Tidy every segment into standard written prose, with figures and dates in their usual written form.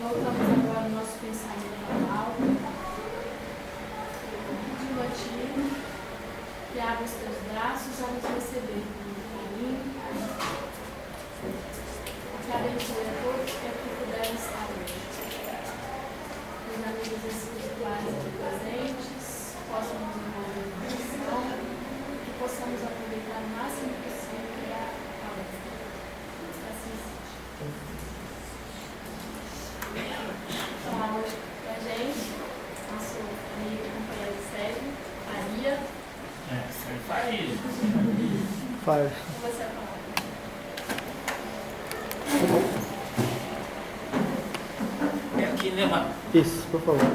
Voltamos agora ao nosso pensamento normal. Pedindo a Ti que abra os Teus braços a nos receber com carinho. Que abençoe a todos que aqui puderam estar hoje. Os amigos espirituais aqui presentes possam nos envolver em oração, que possamos aproveitar o máximo possível a palestra. Assim seja. Falar hoje com a gente, nosso amigo e companheiro Sérgio, Faria. Faria. Faz. Com você a palavra. É aqui, né, Marcos? Isso, por favor.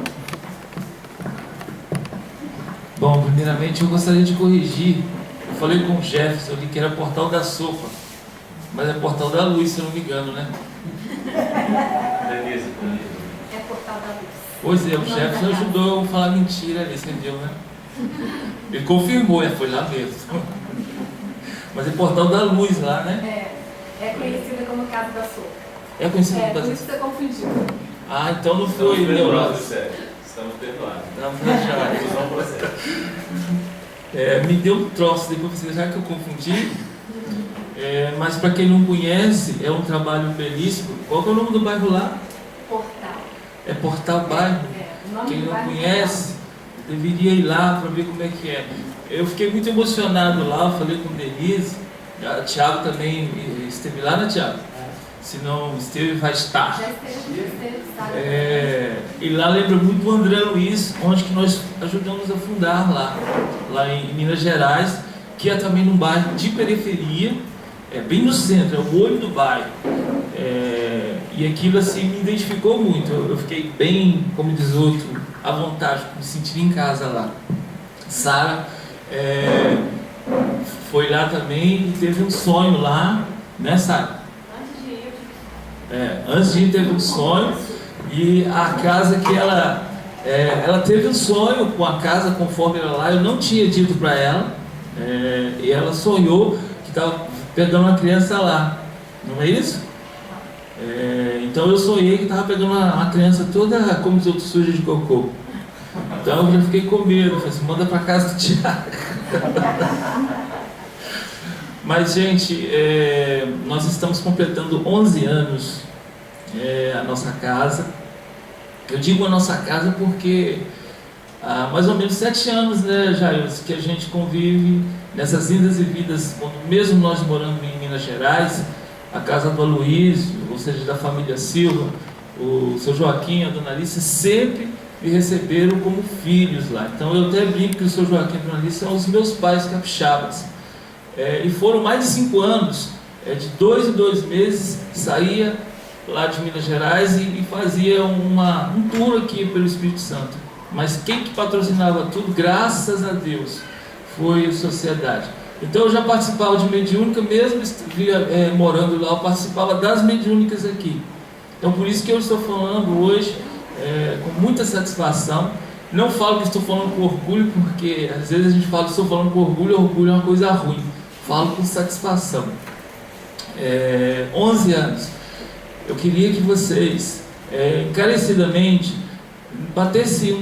Bom, primeiramente eu gostaria de corrigir. Eu falei com o Jefferson ali que era Portal da Sopa, mas é Portal da Luz, se eu não me engano, né? Beleza. É Portal da Luz. Pois é, o Jefferson ajudou eu a falar mentira ali, você viu, né? Ele confirmou, foi lá mesmo. Mas é Portal da Luz lá, né? É conhecida como Casa da Sopa. É conhecido Por como isso você confundiu. Ah, então não foi Estamos perdoados, neurose. sério. Estamos perdoados. Não, já. Isso é um processo. Me deu um troço, depois você já que eu confundi. Mas para quem não conhece, é um trabalho belíssimo. Qual que é o nome do bairro lá? Portal. É Portal Bairro. O nome Quem do não bairro conhece, deveria ir lá para ver como é que é. Eu fiquei muito emocionado lá, eu falei com o Denise, a Thiago também esteve lá, né, Thiago? Se não esteve, vai estar. Já esteve, sabe? E lá lembra muito do André Luiz, onde que nós ajudamos a fundar lá em Minas Gerais, que é também num bairro de periferia, bem no centro, é o olho do bairro. E aquilo assim me identificou muito, eu fiquei bem, como diz outro, à vontade, me sentir em casa lá. Sara foi lá também e teve um sonho lá, né, Sara? Antes de ir teve um sonho, e a casa que ela teve um sonho com a casa conforme ela lá, eu não tinha dito para ela, e ela sonhou que estava pegando uma criança lá, não é isso? Então eu sonhei que estava pegando uma criança toda como os outros sujos de cocô. Então eu já fiquei com medo, falei assim, manda para casa do Tiago. Mas, gente, nós estamos completando 11 anos a nossa casa. Eu digo a nossa casa porque há mais ou menos 7 anos, né, Jair, que a gente convive nessas indas e vidas, mesmo nós morando em Minas Gerais, a casa do Aloysio, ou seja, da família Silva, o seu Joaquim, a dona Alice, sempre me receberam como filhos lá. Então eu até brinco que o seu Joaquim e a dona Alice são os meus pais capixabas. E foram mais de 5 anos, de 2 em 2 meses, saía lá de Minas Gerais e fazia um tour aqui pelo Espírito Santo. Mas quem que patrocinava tudo, graças a Deus, foi a sociedade. Então eu já participava de mediúnica, mesmo morando lá, eu participava das mediúnicas aqui. Então por isso que eu estou falando hoje com muita satisfação. Não falo que estou falando com orgulho, porque às vezes a gente fala que estou falando com orgulho, orgulho é uma coisa ruim. Falo com satisfação. 11 anos. Eu queria que vocês, encarecidamente, batessem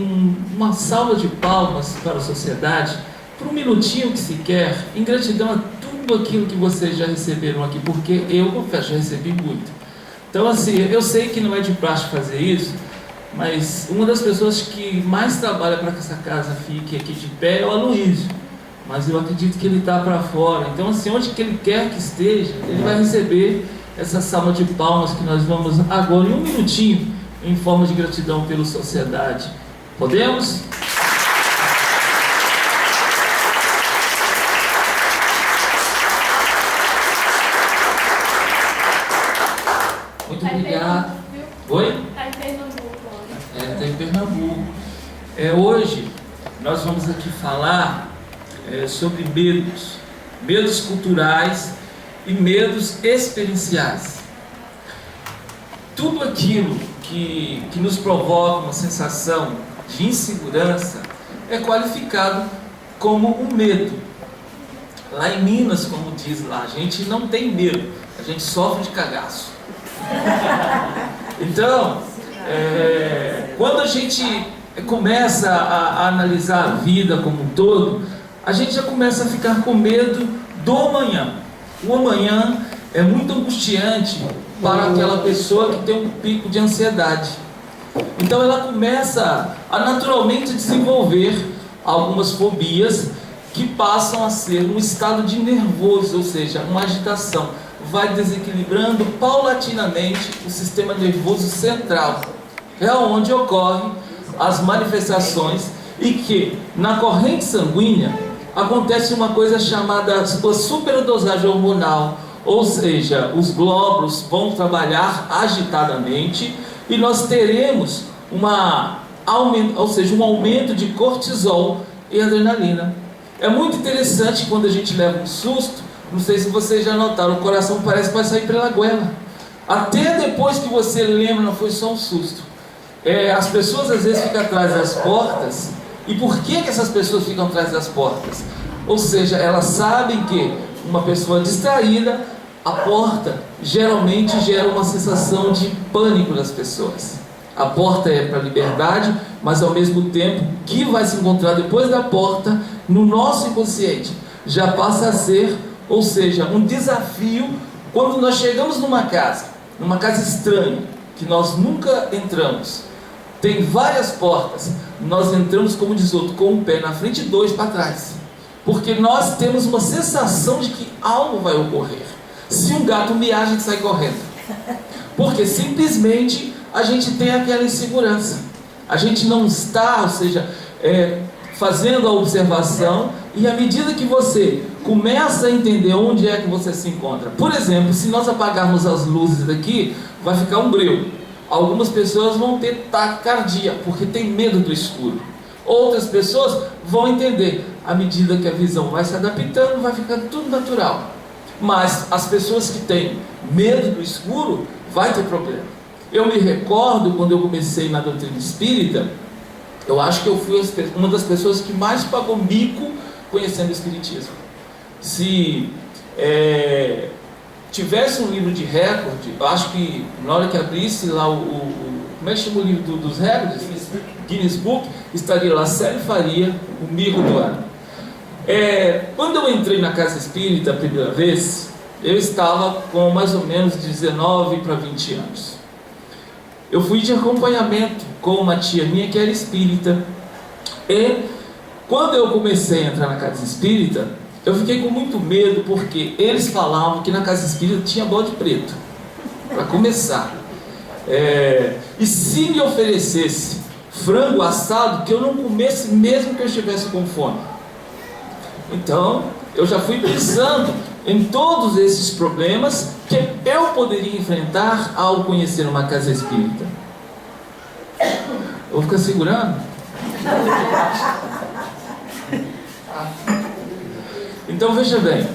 uma salva de palmas para a sociedade, por um minutinho que sequer, em gratidão a tudo aquilo que vocês já receberam aqui, porque eu, confesso, já recebi muito. Então, assim, eu sei que não é de praxe fazer isso, mas uma das pessoas que mais trabalha para que essa casa fique aqui de pé é o Aloysio. Mas eu acredito que ele está para fora. Então, assim, onde que ele quer que esteja, ele vai receber essa salva de palmas que nós vamos agora, em um minutinho, em forma de gratidão pela sociedade. Podemos? Muito obrigado. Oi? Está em Pernambuco. Está em Pernambuco. Hoje nós vamos aqui falar sobre medos culturais e medos experienciais. Tudo aquilo que nos provoca uma sensação de insegurança é qualificado como um medo. Lá em Minas, como diz lá, a gente não tem medo, a gente sofre de cagaço. Então, Quando a gente começa a analisar a vida como um todo, a gente já começa a ficar com medo do amanhã. O amanhã é muito angustiante para aquela pessoa que tem um pico de ansiedade. Então ela começa a naturalmente desenvolver algumas fobias que passam a ser um estado de nervoso, ou seja, uma agitação. Vai desequilibrando paulatinamente o sistema nervoso central. É onde ocorrem as manifestações e que na corrente sanguínea acontece uma coisa chamada a superdosagem hormonal, ou seja, os glóbulos vão trabalhar agitadamente e nós teremos um aumento de cortisol e adrenalina. É muito interessante quando a gente leva um susto, não sei se vocês já notaram, o coração parece que vai sair pela goela. Até depois que você lembra, não foi só um susto. As pessoas às vezes ficam atrás das portas. E por que essas pessoas ficam atrás das portas? Ou seja, elas sabem que uma pessoa distraída, a porta geralmente gera uma sensação de pânico nas pessoas. A porta é para a liberdade, mas ao mesmo tempo, o que vai se encontrar depois da porta, no nosso inconsciente, já passa a ser, ou seja, um desafio quando nós chegamos numa casa estranha, que nós nunca entramos. Tem várias portas, nós entramos, como diz outro, com um pé na frente e dois para trás, porque nós temos uma sensação de que algo vai ocorrer. Se um gato miar, a gente sai correndo, porque simplesmente a gente tem aquela insegurança, a gente não está, ou seja, fazendo a observação, e à medida que você começa a entender onde é que você se encontra, por exemplo, se nós apagarmos as luzes daqui, vai ficar um breu. Algumas pessoas vão ter taquicardia, porque tem medo do escuro. Outras pessoas vão entender, à medida que a visão vai se adaptando, vai ficando tudo natural. Mas as pessoas que têm medo do escuro, vai ter problema. Eu me recordo, quando eu comecei na doutrina espírita, eu acho que eu fui uma das pessoas que mais pagou mico conhecendo o espiritismo. Se tivesse um livro de recorde, eu acho que na hora que abrisse lá como é que chama o livro dos recordes? Guinness Book, estaria lá Célio Faria, o mico do ano. Quando eu entrei na casa espírita a primeira vez, eu estava com mais ou menos 19 para 20 anos. Eu fui de acompanhamento com uma tia minha que era espírita. E quando eu comecei a entrar na casa espírita, eu fiquei com muito medo, porque eles falavam que na casa espírita tinha bode preto, para começar. E se me oferecesse frango assado, que eu não comesse mesmo que eu estivesse com fome. Então, eu já fui pensando em todos esses problemas que eu poderia enfrentar ao conhecer uma casa espírita. Eu vou ficar segurando? Então veja bem,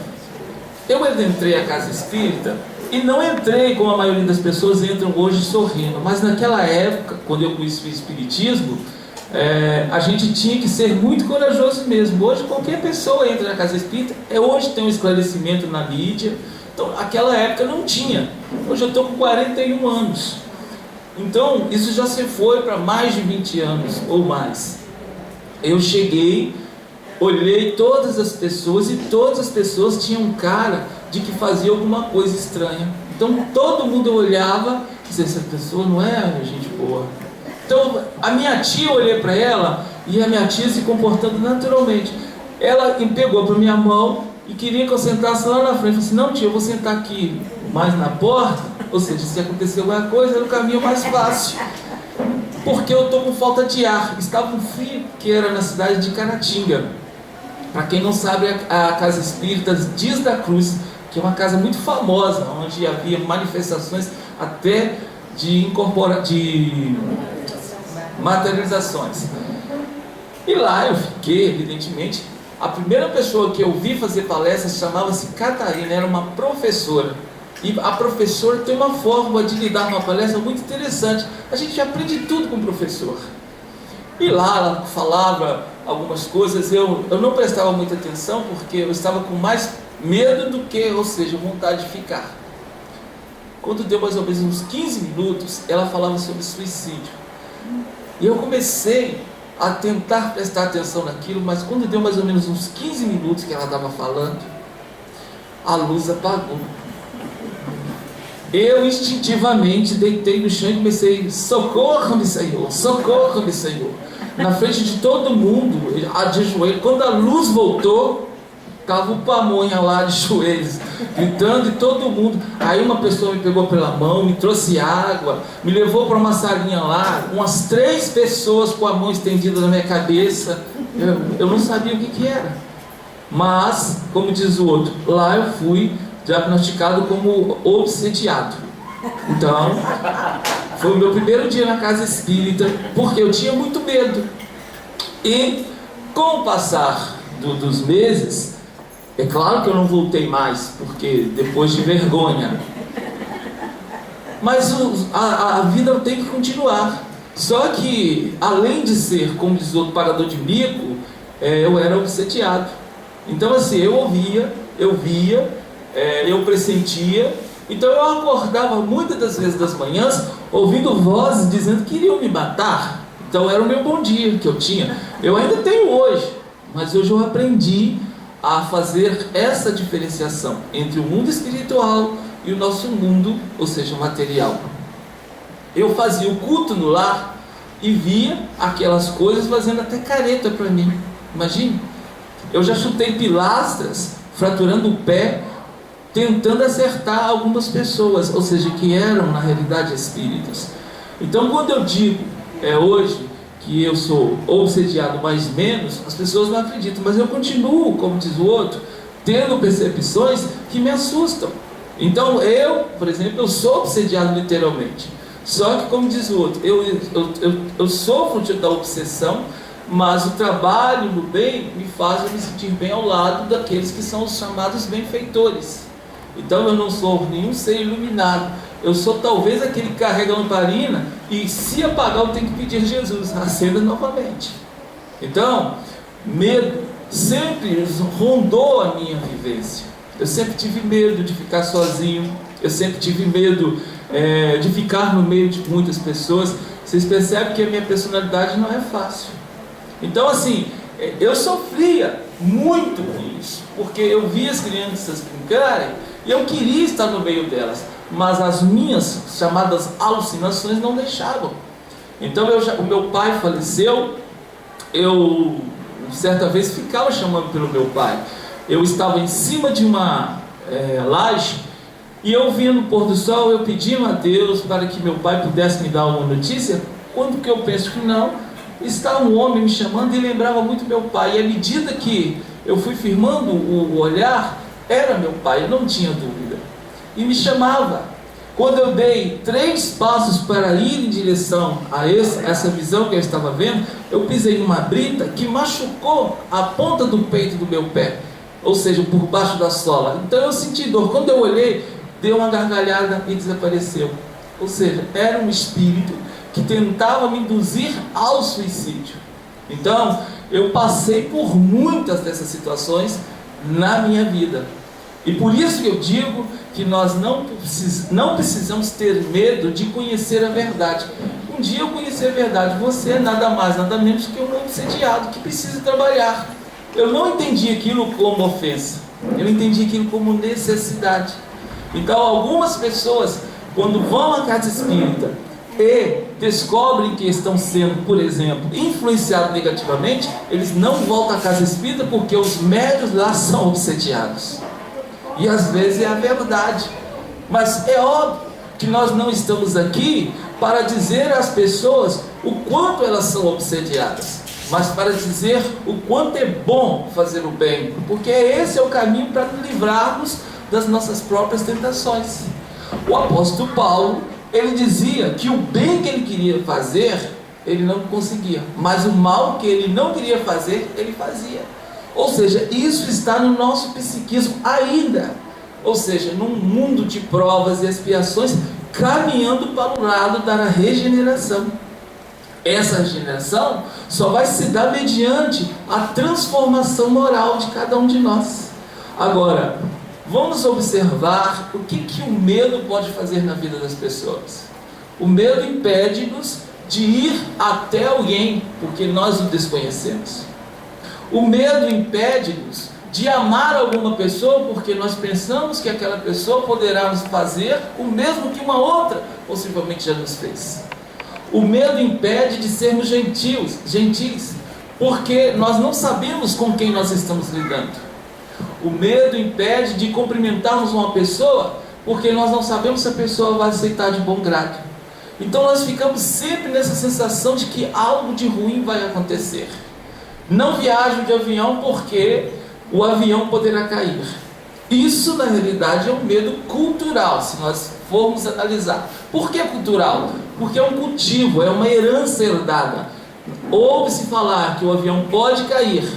eu entrei à casa espírita e não entrei como a maioria das pessoas entram hoje sorrindo, mas naquela época, quando eu conheci o espiritismo, a gente tinha que ser muito corajoso mesmo. Hoje qualquer pessoa entra na casa espírita, hoje tem um esclarecimento na mídia, então naquela época não tinha. Hoje eu estou com 41 anos, então isso já se foi para mais de 20 anos ou mais. Eu cheguei, olhei todas as pessoas e todas as pessoas tinham um cara de que fazia alguma coisa estranha. Então todo mundo olhava e dizia, essa pessoa não é gente boa. Então a minha tia, eu olhei para ela e a minha tia se comportando naturalmente. Ela me pegou para minha mão e queria que eu sentasse lá na frente. Eu falei assim, não tia, eu vou sentar aqui mais na porta, ou seja, se acontecer alguma coisa, era o caminho mais fácil. Porque eu estou com falta de ar. Estava um frio que era na cidade de Caratinga. Para quem não sabe, a Casa Espírita Dias da Cruz, que é uma casa muito famosa, onde havia manifestações até de materializações. E lá eu fiquei, evidentemente, a primeira pessoa que eu vi fazer palestra chamava-se Catarina, era uma professora. E a professora tem uma forma de lidar numa palestra muito interessante. A gente aprende tudo com o professor. E lá ela falava algumas coisas, eu não prestava muita atenção, porque eu estava com mais medo do que, ou seja, vontade de ficar. Quando deu mais ou menos uns 15 minutos, ela falava sobre suicídio. E eu comecei a tentar prestar atenção naquilo, mas quando deu mais ou menos uns 15 minutos que ela estava falando, a luz apagou. Eu instintivamente deitei no chão e comecei: socorra-me, Senhor, socorra-me, Senhor. Na frente de todo mundo, de joelho. Quando a luz voltou, estava o Pamonha lá de joelhos, gritando, e todo mundo. Aí uma pessoa me pegou pela mão, me trouxe água, me levou para uma salinha lá, umas 3 pessoas com a mão estendida na minha cabeça. Eu não sabia o que era. Mas, como diz o outro, lá eu fui diagnosticado como obsediado. Então, foi o meu primeiro dia na casa espírita, porque eu tinha muito medo. E com o passar dos meses, é claro que eu não voltei mais, porque depois de vergonha. Mas a vida tem que continuar. Só que, além de ser, como diz o outro, pagador de bico, eu era obsediado. Então assim, eu ouvia, eu via, eu pressentia. Então eu acordava muitas das vezes das manhãs ouvindo vozes dizendo que iriam me matar. Então era o meu bom dia que eu tinha. Eu ainda tenho hoje, mas hoje eu aprendi a fazer essa diferenciação entre o mundo espiritual e o nosso mundo, ou seja, material. Eu fazia o culto no lar e via aquelas coisas fazendo até careta para mim. Imagine, eu já chutei pilastras, fraturando o pé, tentando acertar algumas pessoas, ou seja, que eram na realidade espíritas. Então quando eu digo hoje que eu sou obsediado mais menos, as pessoas não acreditam, mas eu continuo, como diz o outro, tendo percepções que me assustam. Então eu, por exemplo, eu sou obsediado literalmente. Só que, como diz o outro, eu sofro da obsessão, mas o trabalho no bem me faz eu me sentir bem ao lado daqueles que são os chamados benfeitores. Então eu não sou nenhum ser iluminado. Eu sou talvez aquele que carrega a lamparina e, se apagar, eu tenho que pedir a Jesus, acenda novamente. Então, medo sempre rondou a minha vivência. Eu sempre tive medo de ficar sozinho. Eu sempre tive medo de ficar no meio de muitas pessoas. Vocês percebem que a minha personalidade não é fácil. Então assim, eu sofria muito com isso, porque eu via as crianças brincarem e eu queria estar no meio delas, mas as minhas chamadas alucinações não deixavam. Então o meu pai faleceu, eu certa vez ficava chamando pelo meu pai. Eu estava em cima de uma laje e eu via no pôr do sol, eu pedindo a Deus para que meu pai pudesse me dar uma notícia, quando que eu penso que não, está um homem me chamando, e lembrava muito meu pai. E à medida que eu fui firmando o olhar, era meu pai, eu não tinha dúvida. E me chamava. Quando eu dei 3 passos para ir em direção a essa visão que eu estava vendo, eu pisei numa brita que machucou a ponta do peito do meu pé, ou seja, por baixo da sola. Então eu senti dor. Quando eu olhei, deu uma gargalhada e desapareceu. Ou seja, era um espírito que tentava me induzir ao suicídio. Então, eu passei por muitas dessas situações na minha vida. E por isso que eu digo que nós não precisamos ter medo de conhecer a verdade. Um dia eu conheci a verdade. Você é nada mais, nada menos que um obsediado que precisa trabalhar. Eu não entendi aquilo como ofensa. Eu entendi aquilo como necessidade. Então, algumas pessoas, quando vão à casa espírita e descobrem que estão sendo, por exemplo, influenciados negativamente, eles não voltam à casa espírita porque os médiuns lá são obsediados. E às vezes é a verdade. Mas é óbvio que nós não estamos aqui para dizer às pessoas o quanto elas são obsediadas, mas para dizer o quanto é bom fazer o bem, porque esse é o caminho para nos livrarmos das nossas próprias tentações. O apóstolo Paulo, ele dizia que o bem que ele queria fazer, ele não conseguia, mas o mal que ele não queria fazer, ele fazia. Ou seja, isso está no nosso psiquismo ainda. Ou seja, num mundo de provas e expiações, caminhando para o lado da regeneração. Essa regeneração só vai se dar mediante a transformação moral de cada um de nós. Agora, vamos observar o que o medo pode fazer na vida das pessoas. O medo impede-nos de ir até alguém, porque nós o desconhecemos. O medo impede-nos de amar alguma pessoa, porque nós pensamos que aquela pessoa poderá nos fazer o mesmo que uma outra possivelmente já nos fez. O medo impede de sermos gentis, porque nós não sabemos com quem nós estamos lidando. O medo impede de cumprimentarmos uma pessoa, porque nós não sabemos se a pessoa vai aceitar de bom grado. Então nós ficamos sempre nessa sensação de que algo de ruim vai acontecer. Não viajo de avião porque o avião poderá cair. Isso na realidade é um medo cultural, se nós formos analisar. Por que cultural? Porque é um cultivo, é uma herança herdada. Ouve-se falar que o avião pode cair,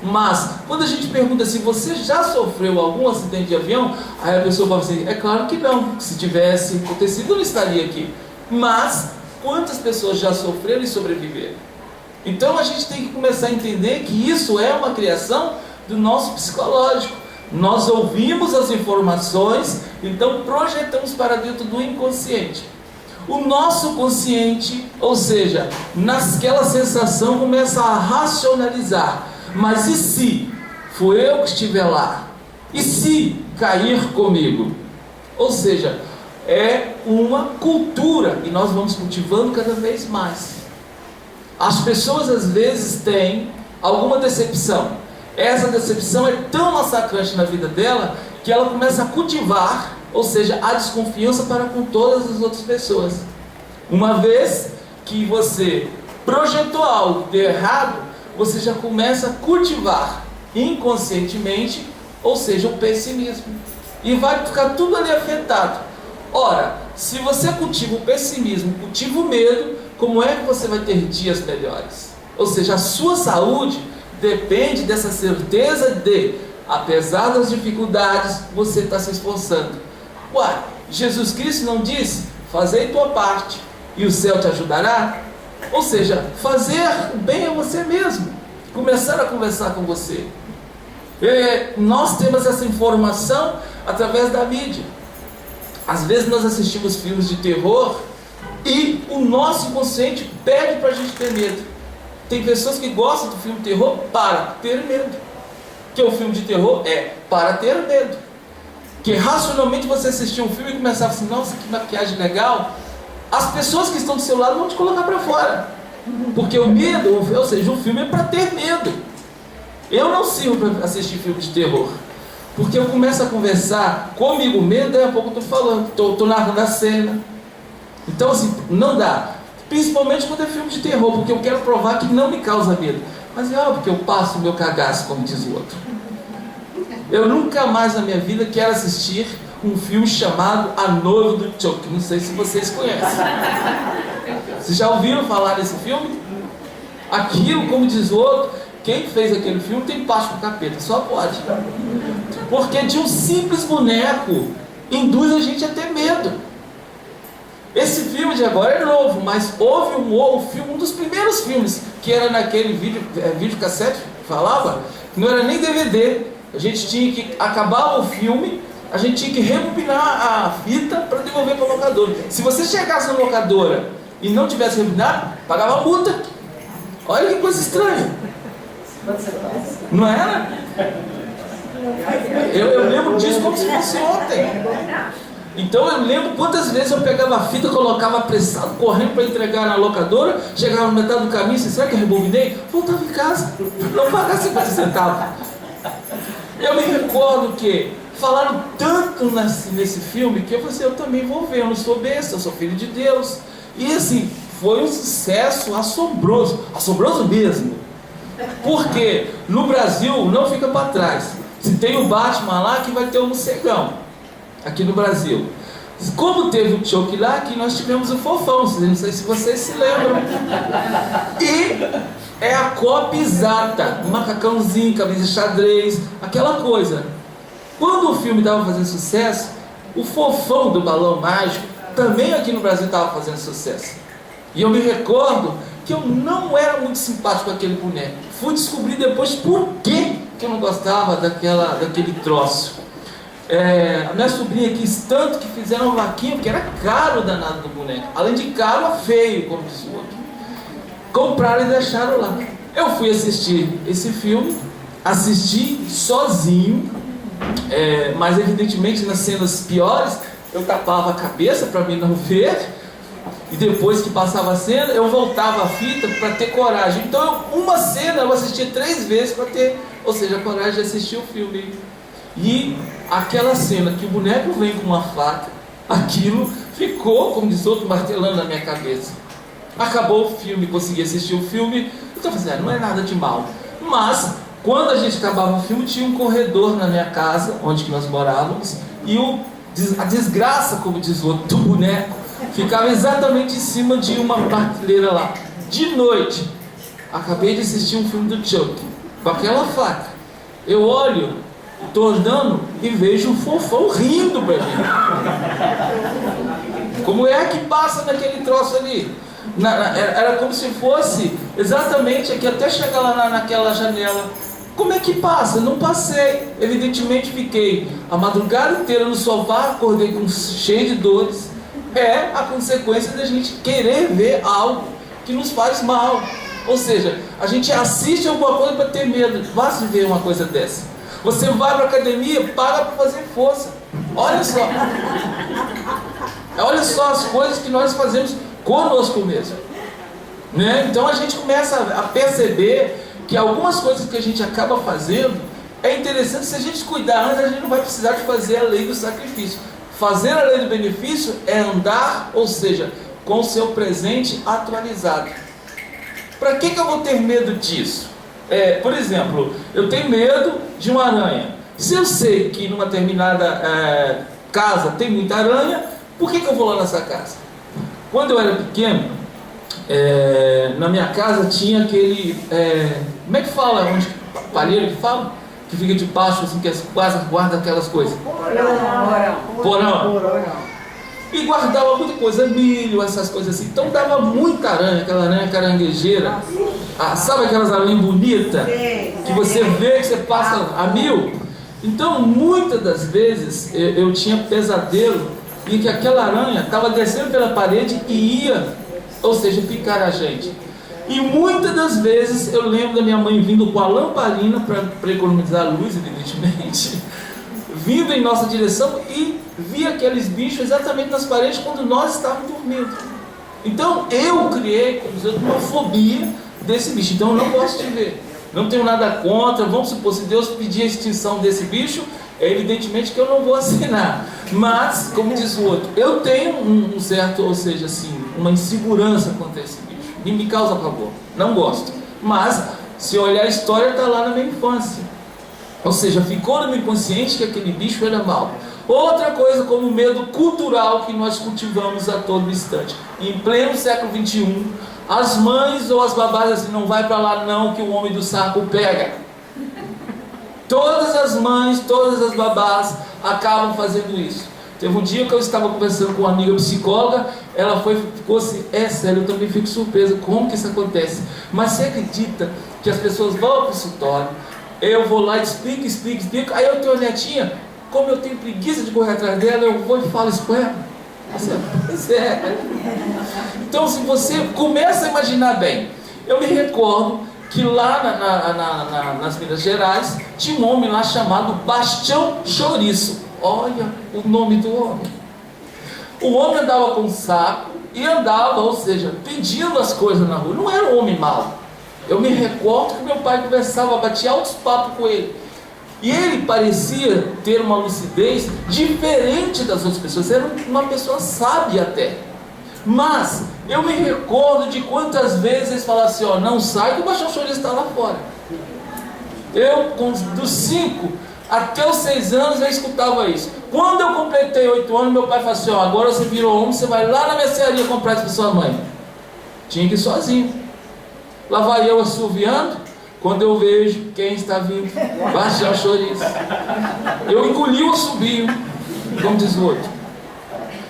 mas quando a gente pergunta se você já sofreu algum acidente de avião, aí a pessoa fala assim, é claro que não, se tivesse acontecido eu não estaria aqui. Mas quantas pessoas já sofreram e sobreviveram? Então a gente tem que começar a entender que isso é uma criação do nosso psicológico. Nós ouvimos as informações, então projetamos para dentro do inconsciente. O nosso consciente, ou seja, naquela sensação começa a racionalizar. Mas e se for eu que estiver lá? E se cair comigo? Ou seja, é uma cultura e nós vamos cultivando cada vez mais. As pessoas às vezes têm alguma decepção. Essa decepção é tão massacrante na vida dela que ela começa a cultivar, ou seja, a desconfiança para com todas as outras pessoas. Uma vez que você projetou algo de errado, você já começa a cultivar inconscientemente, ou seja, o pessimismo. E vai ficar tudo ali afetado. Ora, se você cultiva o pessimismo, cultiva o medo, como é que você vai ter dias melhores? Ou seja, a sua saúde depende dessa certeza de, apesar das dificuldades, você está se esforçando. Uai, Jesus Cristo não disse, fazei tua parte e o céu te ajudará? Ou seja, fazer o bem a você mesmo, começar a conversar com você. Nós temos essa informação através da mídia. Às vezes nós assistimos filmes de terror e o nosso inconsciente pede para a gente ter medo. Tem pessoas que gostam do filme de terror para ter medo. Que o filme de terror é para ter medo. Que racionalmente você assistir um filme e começar assim, nossa, que maquiagem legal. As pessoas que estão do seu lado vão te colocar para fora. Porque o medo, ou seja, o filme é para ter medo. Eu não sirvo para assistir filme de terror. Porque eu começo a conversar comigo mesmo, daí a pouco eu estou falando, estou narrando a cena. Então assim, não dá. Principalmente quando é filme de terror, porque eu quero provar que não me causa medo. Mas é óbvio que eu passo o meu cagaço, como diz o outro. Eu nunca mais na minha vida quero assistir um filme chamado A Noiva do Chuck. Não sei se vocês conhecem. Vocês já ouviram falar desse filme? Aquilo, como diz o outro, quem fez aquele filme tem parte com o capeta, só pode. Porque de um simples boneco induz a gente a ter medo. Esse filme de agora é novo, mas houve um dos primeiros filmes, que era naquele videocassete, falava, que não era nem DVD. A gente tinha que acabar o filme, a gente tinha que rebobinar a fita para devolver para a locadora. Se você chegasse na locadora e não tivesse rebobinado, pagava multa. Olha que coisa estranha. Não era? Eu lembro disso como se fosse ontem. Então eu lembro quantas vezes eu pegava a fita, colocava apressado, correndo para entregar na locadora, chegava no metade do caminho, será que eu rebobinei? Voltava em casa, não pagava 50 centavos. Eu me recordo que falaram tanto nesse filme que eu falei assim, eu também vou ver, eu não sou besta, eu sou filho de Deus. E assim, foi um sucesso assombroso, assombroso mesmo. Porque no Brasil não fica para trás. Se tem o Batman lá, que vai ter o morcegão. Aqui no Brasil. Como teve o Chuck lá, aqui nós tivemos o Fofão, não sei se vocês se lembram. E é a cópia exata, um macacãozinho, camisa xadrez, aquela coisa. Quando o filme estava fazendo sucesso, o Fofão do Balão Mágico também aqui no Brasil estava fazendo sucesso. E eu me recordo que eu não era muito simpático com aquele boneco. Fui descobrir depois por que eu não gostava daquele troço. A minha sobrinha quis tanto que fizeram uma vaquinha, porque era caro o danado do boneco. Além de caro, feio, como diz o outro. Compraram e deixaram lá. Eu fui assistir esse filme, assisti sozinho, mas evidentemente nas cenas piores eu tapava a cabeça para mim não ver, e depois que passava a cena eu voltava a fita para ter coragem. Então uma cena eu assistia 3 vezes para ter, ou seja, a coragem de assistir o filme. E aquela cena que o boneco vem com uma faca, aquilo ficou, como diz outro, martelando na minha cabeça. Acabou o filme, consegui assistir o filme, então eu falei, não é nada de mal. Mas quando a gente acabava o filme, tinha um corredor na minha casa, onde que nós morávamos, e a desgraça, como diz o outro, do boneco ficava exatamente em cima de uma prateleira lá. De noite, acabei de assistir um filme do Chuck, com aquela faca. Eu olho, estou andando e vejo um fofão rindo pra mim. Como é que passa naquele troço ali? Era como se fosse exatamente aqui, até chegar lá naquela janela. Como é que passa? Não passei. Evidentemente fiquei a madrugada inteira no sofá, acordei cheio de dores. É a consequência da gente querer ver algo que nos faz mal. Ou seja, a gente assiste alguma coisa para ter medo. Vá se ver uma coisa dessa. Você vai para a academia, paga para fazer força. Olha só. Olha só as coisas que nós fazemos conosco mesmo, né? Então a gente começa a perceber que algumas coisas que a gente acaba fazendo é interessante. Se a gente cuidar antes, a gente não vai precisar de fazer a lei do sacrifício. Fazer a lei do benefício é andar, ou seja, com o seu presente atualizado. Para que eu vou ter medo disso? Por exemplo, eu tenho medo de uma aranha. Se eu sei que numa determinada casa tem muita aranha, por que eu vou lá nessa casa? Quando eu era pequeno, na minha casa tinha aquele, como é que fala? Palheiro que fala? Que fica de baixo, assim, que guarda aquelas coisas. Porão. E guardava muita coisa, milho, essas coisas assim. Então dava muita aranha, aquela aranha caranguejeira. Sabe aquelas aranhas bonitas? Que você vê, que você passa a 1000? Então muitas das vezes eu tinha pesadelo e que aquela aranha estava descendo pela parede e ia, ou seja, picar a gente. E muitas das vezes eu lembro da minha mãe vindo com a lamparina para economizar a luz, evidentemente, vindo em nossa direção e via aqueles bichos exatamente nas paredes quando nós estávamos dormindo. Então eu criei, como dizer, uma fobia desse bicho. Então eu não gosto de ver. Não tenho nada contra. Vamos supor, se Deus pedir a extinção desse bicho, evidentemente que eu não vou assinar. Mas, como diz o outro, eu tenho um certo, ou seja, assim, uma insegurança quanto a esse bicho. E me causa pavor. Não gosto. Mas, se olhar a história, está lá na minha infância. Ou seja, ficou no meu inconsciente que aquele bicho era mau. Outra coisa, como o medo cultural que nós cultivamos a todo instante. Em pleno século XXI, as mães ou as babás assim, não vai para lá não, que o homem do saco pega. Todas as mães, todas as babás acabam fazendo isso. Teve um dia que eu estava conversando com uma amiga psicóloga, ela ficou assim, sério, eu também fico surpresa, como que isso acontece? Mas você acredita que as pessoas vão para o consultório, eu vou lá, explico, aí eu tenho a netinha, como eu tenho preguiça de correr atrás dela, eu vou e falo isso com ela. Pois é. Então, se você começa a imaginar bem, eu me recordo que lá nas Minas Gerais tinha um homem lá chamado Bastião Chouriço. Olha o nome do homem. O homem andava com um saco e andava, ou seja, pedindo as coisas na rua. Não era um homem mau. Eu me recordo que meu pai conversava, batia altos papos com ele. E ele parecia ter uma lucidez diferente das outras pessoas. Era uma pessoa sábia até. Mas eu me recordo de quantas vezes eles falavam assim, não sai que o Bastião Chouriço está lá fora. Eu, dos 5 até os 6 anos, eu escutava isso. Quando eu completei 8 anos, meu pai falou assim, agora você virou homem, você vai lá na mercearia comprar isso para sua mãe. Tinha que ir sozinho. Lá vai eu assoviando, quando eu vejo quem está vindo, Bastião Chouriço. Eu engoli o assobio, como diz o outro.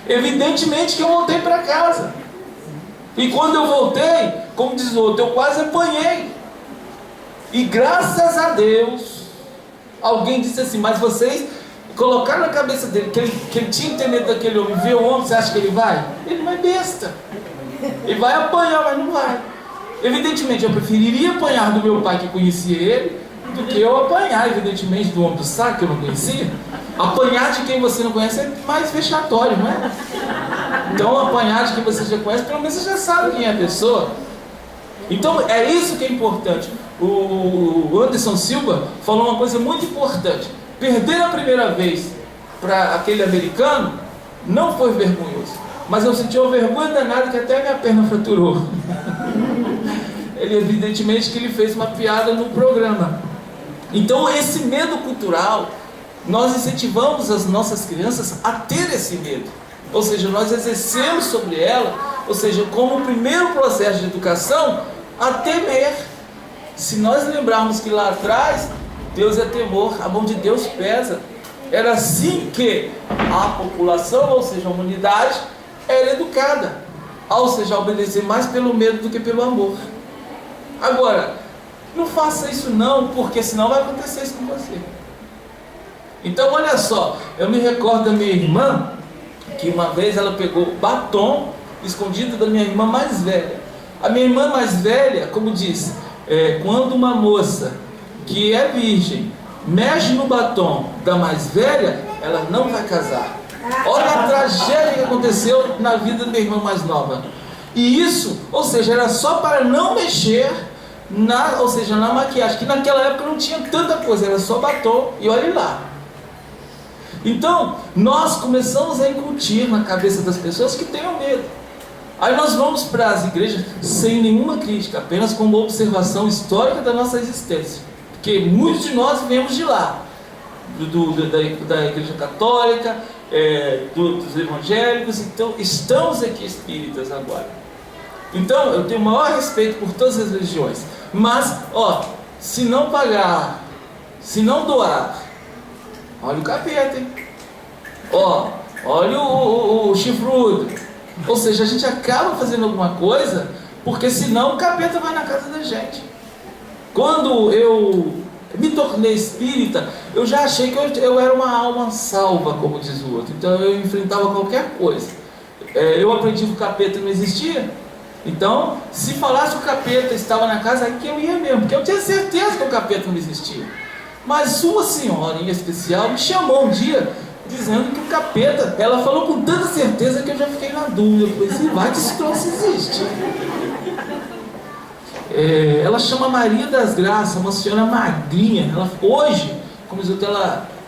Evidentemente que eu voltei para casa. E quando eu voltei, como diz o outro, eu quase apanhei. E graças a Deus, alguém disse assim, mas vocês colocar na cabeça dele que ele tinha entendido daquele homem, ver o homem, você acha que ele vai? Ele não é besta. Ele vai apanhar, mas não vai. Evidentemente, eu preferiria apanhar do meu pai que conhecia ele, do que eu apanhar, evidentemente, do homem do saco que eu não conhecia. Apanhar de quem você não conhece é mais vexatório, não é? Então, apanhar de quem você já conhece, pelo menos você já sabe quem é a pessoa. Então, é isso que é importante. O Anderson Silva falou uma coisa muito importante. Perder a primeira vez para aquele americano não foi vergonhoso, mas eu senti uma vergonha danada que até a minha perna fraturou. Ele, evidentemente, que ele fez uma piada no programa. Então, esse medo cultural, nós incentivamos as nossas crianças a ter esse medo. Ou seja, nós exercemos sobre ela, ou seja, como o primeiro processo de educação, a temer. Se nós lembrarmos que lá atrás, Deus é temor, a mão de Deus pesa. Era assim que a população, ou seja, a humanidade, era educada. Ou seja, a obedecer mais pelo medo do que pelo amor. Agora, não faça isso não, porque senão vai acontecer isso com você. Então, olha só, eu me recordo da minha irmã, que uma vez ela pegou batom escondido da minha irmã mais velha. A minha irmã mais velha, como diz, quando uma moça que é virgem mexe no batom da mais velha, ela não vai casar. Olha a tragédia que aconteceu na vida da minha irmã mais nova. E isso, ou seja, era só para não mexer na maquiagem, que naquela época não tinha tanta coisa, era só batom e olhe lá. Então, nós começamos a incutir na cabeça das pessoas que tenham medo. Aí nós vamos para as igrejas sem nenhuma crítica, apenas como observação histórica da nossa existência. Porque muitos de nós viemos de lá, da igreja católica, dos evangélicos, então estamos aqui espíritas agora. Então, eu tenho o maior respeito por todas as religiões. Mas, se não pagar, se não doar, olha o capeta, hein? Olha o chifrudo. Ou seja, a gente acaba fazendo alguma coisa, porque senão o capeta vai na casa da gente. Quando eu me tornei espírita, eu já achei que eu era uma alma salva, como diz o outro. Então eu enfrentava qualquer coisa. Eu aprendi que o capeta não existia. Então, se falasse que o capeta estava na casa, aí que eu ia mesmo, porque eu tinha certeza que o capeta não existia. Mas sua senhora, em especial, me chamou um dia, dizendo que o capeta, ela falou com tanta certeza que eu já fiquei na dúvida. Eu falei, vai que esse troço existe. Ela chama Maria das Graças, uma senhora magrinha. Ela, hoje, como diz o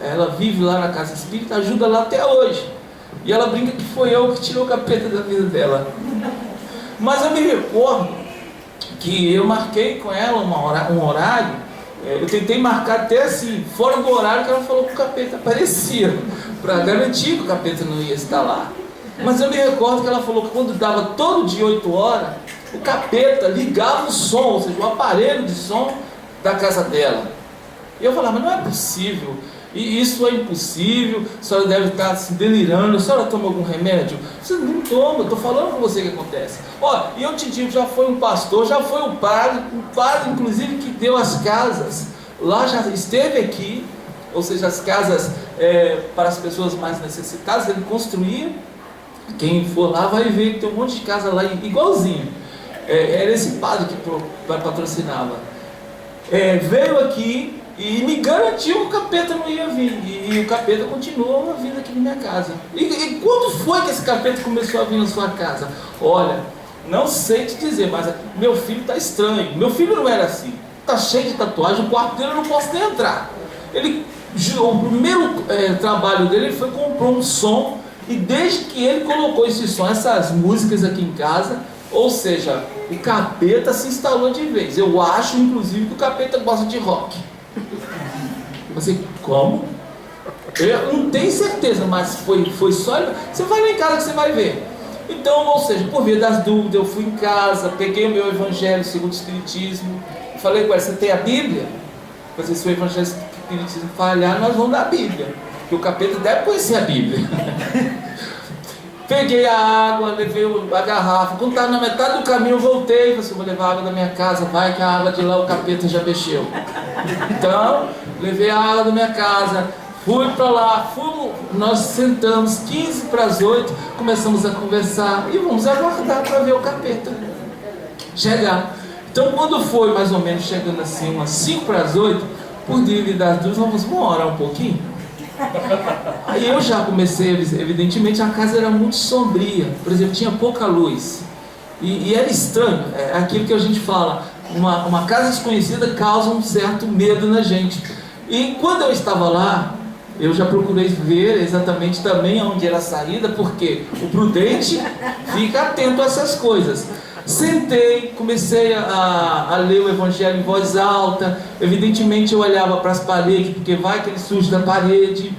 ela vive lá na casa espírita, ajuda lá até hoje. E ela brinca que foi eu que tirou o capeta da vida dela. Mas eu me recordo que eu marquei com ela um horário. Eu tentei marcar até assim, fora do horário que ela falou que o capeta aparecia, para garantir que o capeta não ia estar lá. Mas eu me recordo que ela falou que quando dava todo dia 8 horas, o capeta ligava o som, ou seja, o aparelho de som da casa dela. E eu falava, mas não é possível, e isso é impossível, a senhora deve estar se delirando, a senhora toma algum remédio? Você não toma, eu estou falando com você o que acontece. E eu te digo, já foi um pastor, já foi o padre inclusive que deu as casas, lá já esteve aqui, ou seja, as casas para as pessoas mais necessitadas, ele construía. Quem for lá vai ver que tem um monte de casa lá igualzinho. Era esse padre que patrocinava. Veio aqui e me garantiu que o capeta não ia vir. E o capeta continuou vindo aqui na minha casa. E quando foi que esse capeta começou a vir na sua casa? Olha, não sei te dizer, mas meu filho está estranho. Meu filho não era assim. Está cheio de tatuagem, o quarto dele eu não posso nem entrar. O primeiro trabalho dele, ele foi comprou um som. E desde que ele colocou esse som, essas músicas aqui em casa, ou seja, o capeta se instalou de vez. Eu acho, inclusive, que o capeta gosta de rock. Você, como? Eu não tenho certeza, mas foi só... Você vai lá em casa que você vai ver. Então, ou seja, por via das dúvidas, eu fui em casa, peguei o meu evangelho segundo o Espiritismo, falei com ela, você tem a Bíblia? Porque se o evangelho segundo o Espiritismo falhar, nós vamos dar a Bíblia. Porque o capeta deve conhecer a Bíblia. Peguei a água, levei a garrafa. Quando estava na metade do caminho, eu voltei. Falei assim, vou levar a água da minha casa. Vai que a água de lá o capeta já mexeu. Então, levei a água da minha casa. Fui para lá, nós sentamos 15 para as 8, começamos a conversar e vamos aguardar para ver o capeta chegar. Então, quando foi mais ou menos chegando assim, umas 5 para as 8, por dívida das duas, vamos orar um pouquinho? Aí eu já comecei, evidentemente a casa era muito sombria, por exemplo, tinha pouca luz. E era estranho, é aquilo que a gente fala, uma casa desconhecida causa um certo medo na gente. E quando eu estava lá, eu já procurei ver exatamente também onde era a saída, porque o prudente fica atento a essas coisas. Sentei, comecei a ler o Evangelho em voz alta. Evidentemente eu olhava para as paredes, porque vai que ele surge da parede.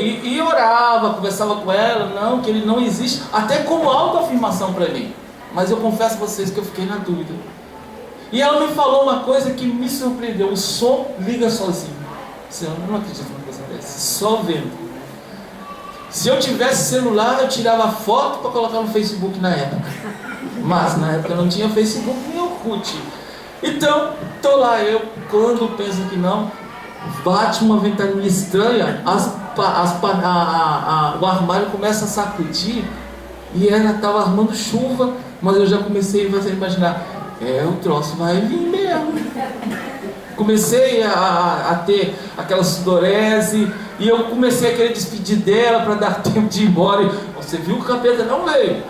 E orava, conversava com ela, não, que ele não existe, até como autoafirmação para mim. Mas eu confesso a vocês que eu fiquei na dúvida. E ela me falou uma coisa que me surpreendeu: o som liga sozinho. Eu não acredito numa coisa dessa, só vendo. Se eu tivesse celular, eu tirava foto para colocar no Facebook na época. Mas na época não tinha Facebook nem Orkut. Então, estou lá eu, quando penso que não, bate uma ventania estranha, o armário começa a sacudir, e ela estava armando chuva, mas eu já comecei a imaginar, o troço vai vir mesmo. Comecei a ter aquela sudorese, e eu comecei a querer despedir dela para dar tempo de ir embora. E você viu que o capeta não veio,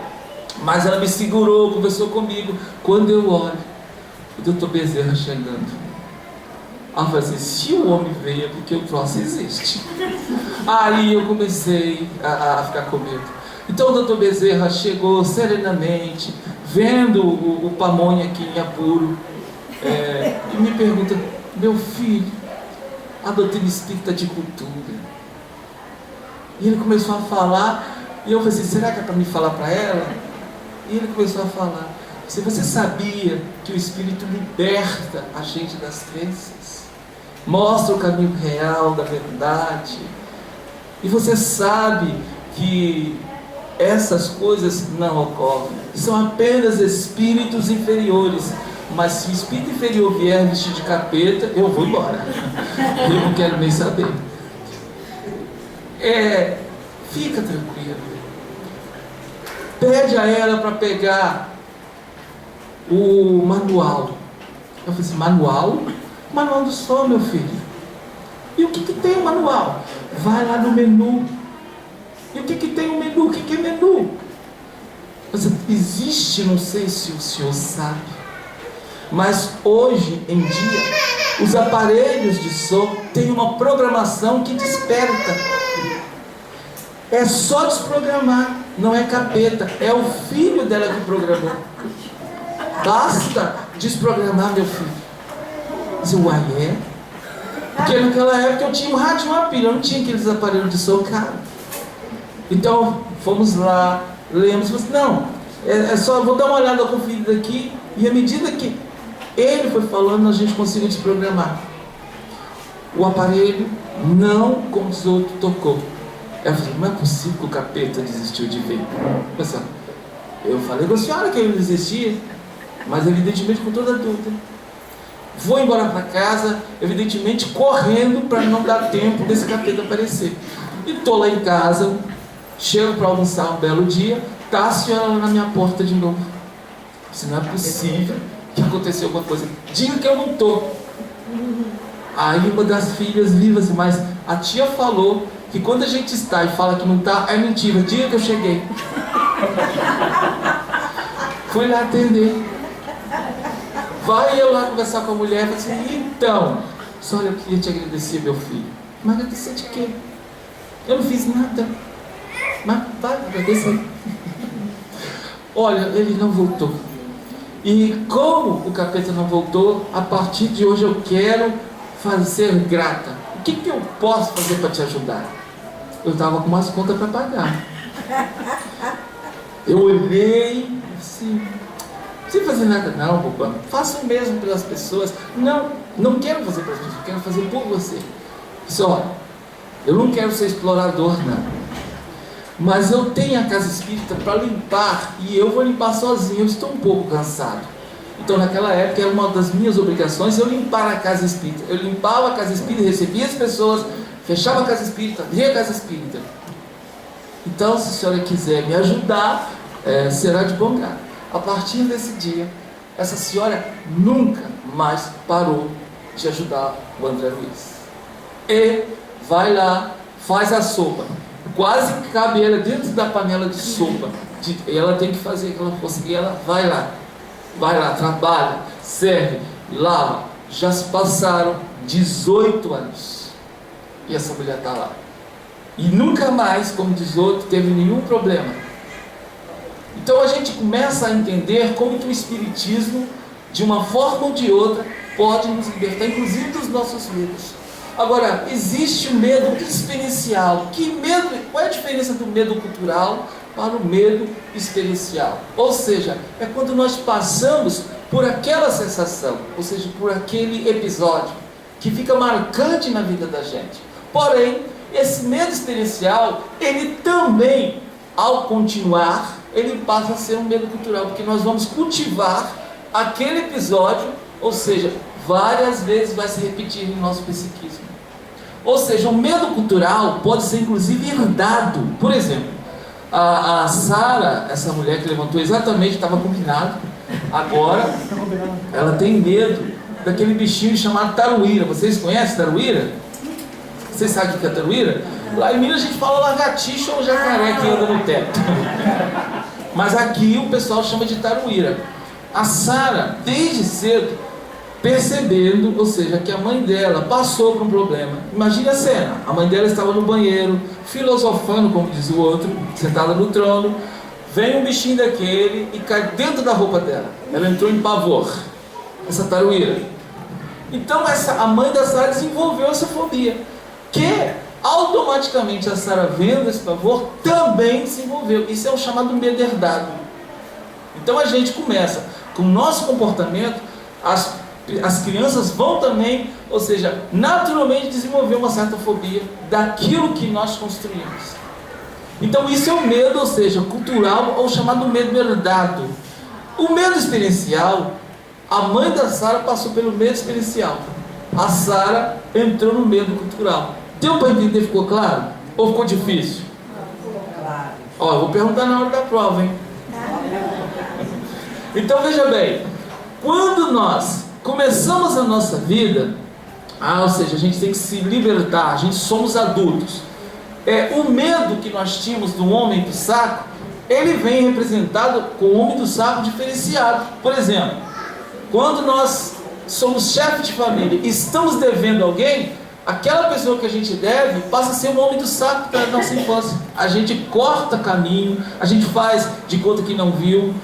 mas ela me segurou, conversou comigo. Quando eu olho, o doutor Bezerra chegando, ela falou assim: se o homem veio é porque o troço existe. Aí eu comecei a ficar com medo. Então o doutor Bezerra chegou serenamente, vendo o pamonha aqui em apuro, e me pergunta: meu filho, a doutrina espírita de cultura. E ele começou a falar, e eu falei assim: será que é para me falar para ela? E ele começou a falar: se você sabia que o Espírito liberta a gente das crenças, mostra o caminho real da verdade, e você sabe que essas coisas não ocorrem, são apenas espíritos inferiores. Mas se o espírito inferior vier vestido de capeta, eu vou embora. Eu não quero nem saber. Fica tranquilo. Pede a ela para pegar o manual. Eu falei assim: manual? Manual do som, meu filho. E o que tem o manual? Vai lá no menu. E o que tem o menu? O que é menu? Existe, não sei se o senhor sabe, mas hoje em dia os aparelhos de som têm uma programação que desperta. É só desprogramar, não é capeta, é o filho dela que programou. Basta desprogramar, meu filho. Uai, porque naquela época eu tinha um rádio e uma pilha, eu não tinha aqueles aparelhos de som caro. Então fomos lá, lemos, não, só vou dar uma olhada conferida aqui. E à medida que ele foi falando, a gente conseguiu desprogramar. O aparelho não como os outros tocou. Eu falei: não é possível que o capeta desistiu de ver. Pessoal, eu falei com a senhora que ele não desistia, mas evidentemente com toda dúvida. Vou embora para casa, evidentemente correndo para não dar tempo desse capeta aparecer. E estou lá em casa, chego para almoçar um belo dia, está a senhora lá na minha porta de novo. Se não é possível que aconteceu alguma coisa, diga que eu não estou. Aí uma das filhas vivas, mas a tia falou que quando a gente está e fala que não está, é mentira, diga que eu cheguei. Fui lá atender. Vai eu lá conversar com a mulher e falei assim: então, só eu queria te agradecer, meu filho. Mas agradecer de quê? Eu não fiz nada. Mas vai, agradecer. Olha, ele não voltou. E como o capeta não voltou, a partir de hoje eu quero ser grata. O que eu posso fazer para te ajudar? Eu estava com umas contas para pagar. Eu olhei assim: não precisa fazer nada não, Bobão. Faça o mesmo pelas pessoas. Não quero fazer pelas pessoas, quero fazer por você. Só, eu não quero ser explorador, não. Mas eu tenho a casa espírita para limpar, e eu vou limpar sozinho, eu estou um pouco cansado. Então naquela época era uma das minhas obrigações eu limpar a casa espírita. Eu limpava a casa espírita, recebia as pessoas, fechava a casa espírita, abria a casa espírita. Então, se a senhora quiser me ajudar, será de bom grado. A partir desse dia, essa senhora nunca mais parou de ajudar o André Luiz. E vai lá, faz a sopa. Quase que cabe ela dentro da panela de sopa. Ela tem que fazer aquela força. E ela vai lá, trabalha, serve, lava. Já se passaram 18 anos. E essa mulher está lá. E nunca mais, como diz outro, teve nenhum problema. Então a gente começa a entender como que o Espiritismo, de uma forma ou de outra, pode nos libertar, inclusive dos nossos medos. Agora, existe o medo experiencial. Qual é a diferença do medo cultural para o medo experiencial? Ou seja, é quando nós passamos por aquela sensação, ou seja, por aquele episódio que fica marcante na vida da gente. Porém, esse medo experiencial, ele também, ao continuar, ele passa a ser um medo cultural, porque nós vamos cultivar aquele episódio, ou seja, várias vezes vai se repetir em nosso psiquismo. Ou seja, o medo cultural pode ser inclusive herdado. Por exemplo, a Sara, essa mulher que levantou exatamente, estava combinado, agora ela tem medo daquele bichinho chamado taruíra. Vocês conhecem taruíra? Vocês sabem o que é taruíra? Lá em Minas a gente fala lagartixa ou jacaré que anda no teto. Mas aqui o pessoal chama de taruíra. A Sara, desde cedo, percebendo, ou seja, que a mãe dela passou por um problema. Imagine a cena, a mãe dela estava no banheiro, filosofando, como diz o outro, sentada no trono, vem um bichinho daquele e cai dentro da roupa dela. Ela entrou em pavor, essa taruíra. Então a mãe da Sara desenvolveu essa fobia, que automaticamente a Sara, vendo esse pavor, também desenvolveu. Isso é o chamado medo herdado. Então a gente começa com o nosso comportamento, as crianças vão também, ou seja, naturalmente desenvolver uma certa fobia daquilo que nós construímos. Então isso é o medo, ou seja, cultural, ou chamado medo herdado. O medo experiencial, a mãe da Sara passou pelo medo experiencial. A Sara entrou no medo cultural. Deu para entender? Ficou claro? Ou ficou difícil? Ó, eu vou perguntar na hora da prova, hein? Então veja bem, quando nós começamos a nossa vida, ou seja, a gente tem que se libertar, a gente somos adultos. O medo que nós tínhamos do homem do saco, ele vem representado com o homem do saco diferenciado. Por exemplo, quando nós somos chefe de família e estamos devendo alguém, aquela pessoa que a gente deve passa a ser um homem do saco da nossa infância. A gente corta caminho, a gente faz de conta que não viu.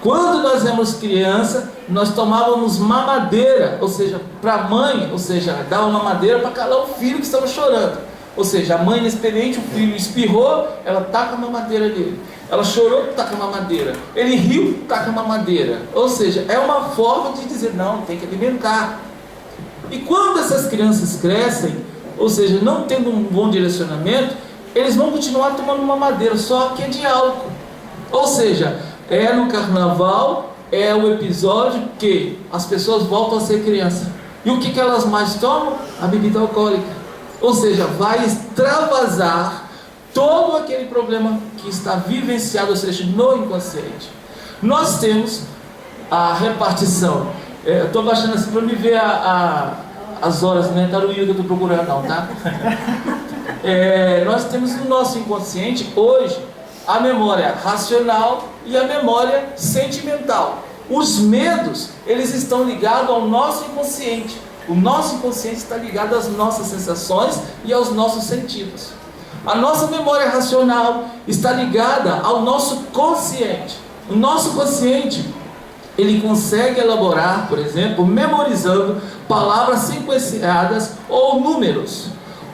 Quando nós éramos criança, nós tomávamos mamadeira, ou seja, para a mãe, ou seja, dava uma mamadeira para calar o filho que estava chorando. Ou seja, a mãe inexperiente, o filho espirrou, ela taca a mamadeira dele. Ela chorou, taca a mamadeira. Ele riu, taca a mamadeira. Ou seja, é uma forma de dizer, não, tem que alimentar. E quando essas crianças crescem, ou seja, não tendo um bom direcionamento, eles vão continuar tomando mamadeira, só que é de álcool. Ou seja, é no carnaval, é o episódio que as pessoas voltam a ser criança. E o que elas mais tomam? A bebida alcoólica. Ou seja, vai extravasar todo aquele problema que está vivenciado, ou seja, no inconsciente. Nós temos a repartição. Eu estou baixando assim para me ver as horas, não é taruíra que eu estou procurando não, tá? Nós temos no nosso inconsciente, hoje, a memória racional e a memória sentimental. Os medos, eles estão ligados ao nosso inconsciente. O nosso inconsciente está ligado às nossas sensações e aos nossos sentidos. A nossa memória racional está ligada ao nosso consciente. O nosso consciente, ele consegue elaborar, por exemplo, memorizando palavras sequenciadas ou números.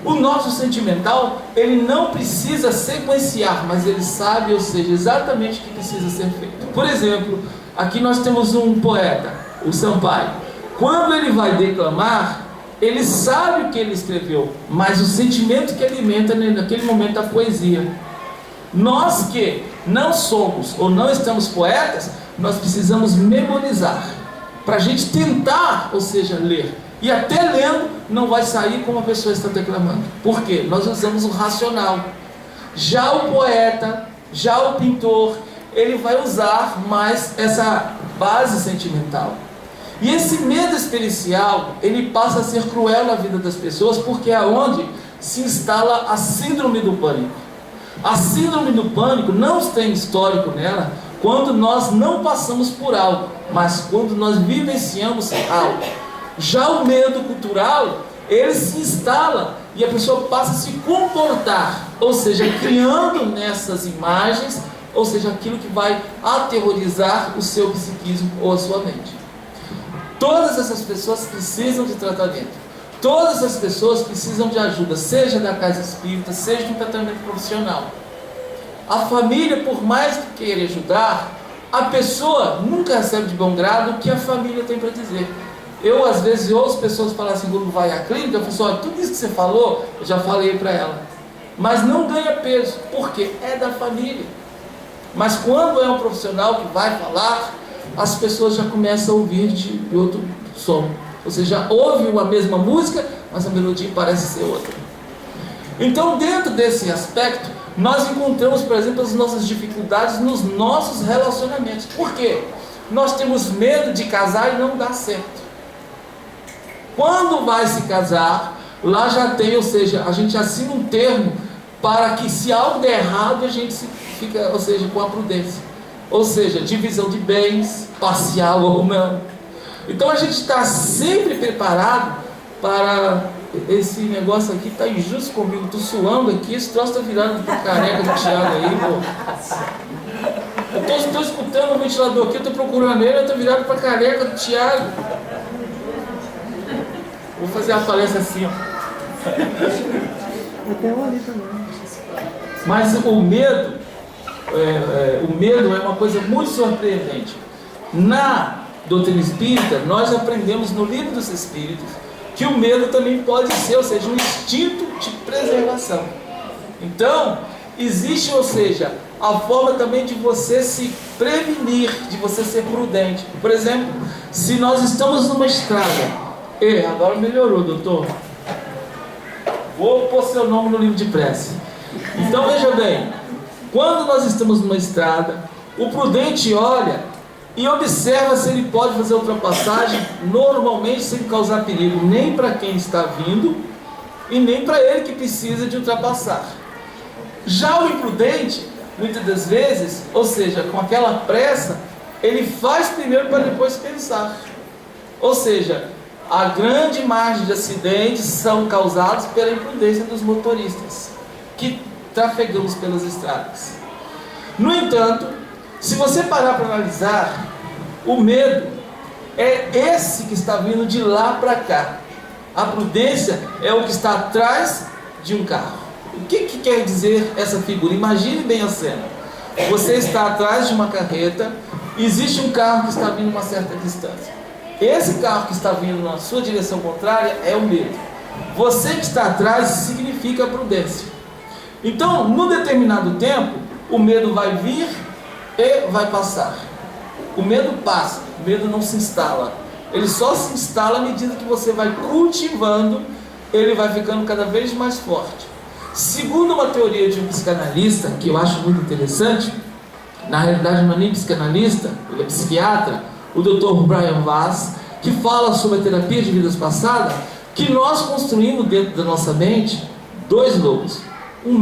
O nosso sentimental, ele não precisa sequenciar, mas ele sabe, ou seja, exatamente o que precisa ser feito. Por exemplo, aqui nós temos um poeta, o Sampaio. Quando ele vai declamar, ele sabe o que ele escreveu, mas o sentimento que alimenta naquele momento da poesia. Nós que não somos ou não estamos poetas, nós precisamos memorizar, para a gente tentar, ou seja, ler. E até lendo, não vai sair como a pessoa está declamando. Por quê? Nós usamos o racional. Já o poeta, já o pintor, ele vai usar mais essa base sentimental. E esse medo experiencial, ele passa a ser cruel na vida das pessoas, porque é onde se instala a síndrome do pânico. A síndrome do pânico não tem histórico nela quando nós não passamos por algo, mas quando nós vivenciamos algo. Já o medo cultural, ele se instala e a pessoa passa a se comportar, ou seja, criando nessas imagens, ou seja, aquilo que vai aterrorizar o seu psiquismo ou a sua mente. Todas essas pessoas precisam de tratamento. Todas as pessoas precisam de ajuda, seja da casa espírita, seja de um tratamento profissional. A família, por mais que queira ajudar, a pessoa nunca recebe de bom grado o que a família tem para dizer. Eu, às vezes, ouço pessoas falar assim, quando vai à clínica, eu falo assim, olha, tudo isso que você falou, eu já falei para ela. Mas não ganha peso, porque é da família. Mas quando é um profissional que vai falar, as pessoas já começam a ouvir de outro som. Ou seja, ouve a mesma música, mas a melodia parece ser outra. Então, dentro desse aspecto, nós encontramos, por exemplo, as nossas dificuldades nos nossos relacionamentos. Por quê? Nós temos medo de casar e não dar certo. Quando vai se casar, lá já tem, ou seja, a gente assina um termo para que se algo der errado, a gente fica, ou seja, com a prudência. Ou seja, divisão de bens, parcial ou não. Então a gente está sempre preparado para esse negócio aqui. Está injusto comigo, estou suando aqui, esse troço está virando para careca do Thiago aí, pô. Eu estou escutando o ventilador aqui, eu estou procurando ele, eu estou virado para careca do Thiago. Vou fazer a palestra assim, ó. Até um ali também. Mas o medo é uma coisa muito surpreendente. Na doutrina espírita, nós aprendemos no livro dos Espíritos que o medo também pode ser, ou seja, um instinto de preservação. Então, existe, ou seja, a forma também de você se prevenir, de você ser prudente. Por exemplo, se nós estamos numa estrada, agora melhorou, doutor. Vou pôr seu nome no livro de prece. Então veja bem, quando nós estamos numa estrada, o prudente olha e observa se ele pode fazer ultrapassagem normalmente sem causar perigo nem para quem está vindo e nem para ele que precisa de ultrapassar. Já o imprudente, muitas das vezes, ou seja, com aquela pressa, ele faz primeiro para depois pensar. Ou seja, a grande margem de acidentes são causados pela imprudência dos motoristas que trafegamos pelas estradas. No entanto, se você parar para analisar, o medo é esse que está vindo de lá para cá. A prudência é o que está atrás de um carro. O que quer dizer essa figura? Imagine bem a cena. Você está atrás de uma carreta, existe um carro que está vindo a uma certa distância. Esse carro que está vindo na sua direção contrária é o medo. Você que está atrás significa a prudência. Então, num determinado tempo, o medo vai vir e vai passar. O medo passa, o medo não se instala. Ele só se instala à medida que você vai cultivando, ele vai ficando cada vez mais forte. Segundo uma teoria de um psicanalista, que eu acho muito interessante, na realidade não é nem psicanalista, ele é psiquiatra, o Dr. Brian Weiss, que fala sobre a terapia de vidas passadas, que nós construímos dentro da nossa mente dois lobos. Um